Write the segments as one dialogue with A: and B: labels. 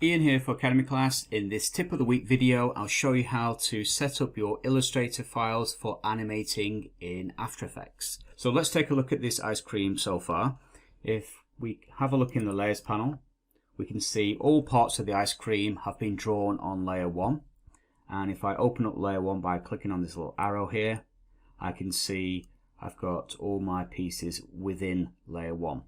A: Ian here for Academy Class. In this tip of the week video, I'll show you how to set up your Illustrator files for animating in After Effects. So let's take a look at this ice cream so far. If we have a look in the layers panel, we can see all parts of the ice cream have been drawn on layer 1. And if I open up layer 1 by clicking on this little arrow here, I can see I've got all my pieces within layer 1.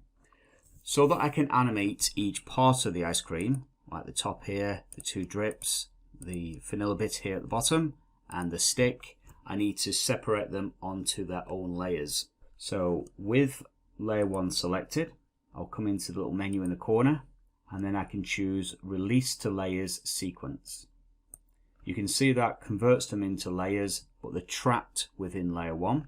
A: So that I can animate each part of the ice cream, like the top here, the two drips, the vanilla bit here at the bottom, and the stick, I need to separate them onto their own layers. So with layer 1 selected, I'll come into the little menu in the corner, and then I can choose Release to Layers Sequence. You can see that converts them into layers, but they're trapped within layer 1.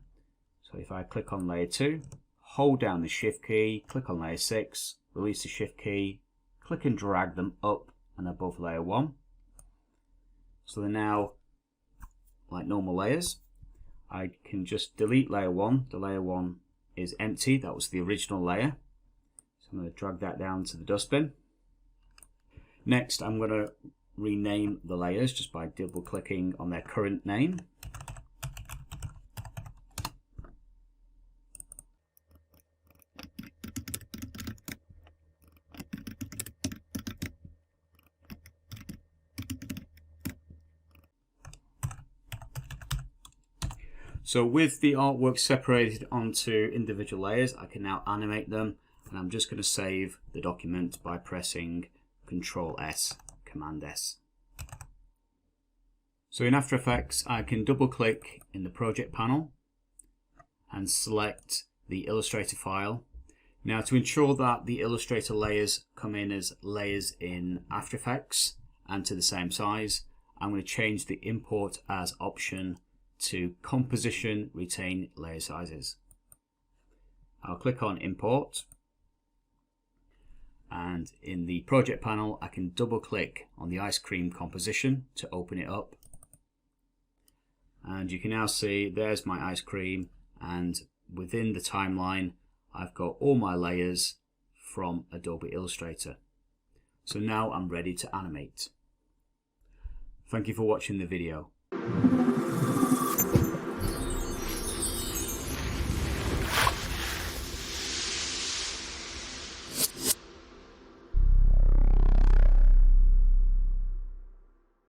A: So if I click on layer 2, hold down the Shift key, click on layer 6, release the Shift key, click and drag them up and above layer 1. So they're now like normal layers. I can just delete layer 1. The layer 1 is empty. That was the original layer. So I'm going to drag that down to the dustbin. Next, I'm going to rename the layers just by double clicking on their current name. So with the artwork separated onto individual layers, I can now animate them, and I'm just going to save the document by pressing Ctrl S, Command S. So in After Effects, I can double click in the project panel and select the Illustrator file. Now to ensure that the Illustrator layers come in as layers in After Effects and to the same size, I'm going to change the Import as option to Composition Retain Layer Sizes. I'll click on Import, and in the project panel I can double click on the ice cream composition to open it up, and you can now see there's my ice cream, and within the timeline I've got all my layers from Adobe Illustrator. So now I'm ready to animate. Thank you for watching the video.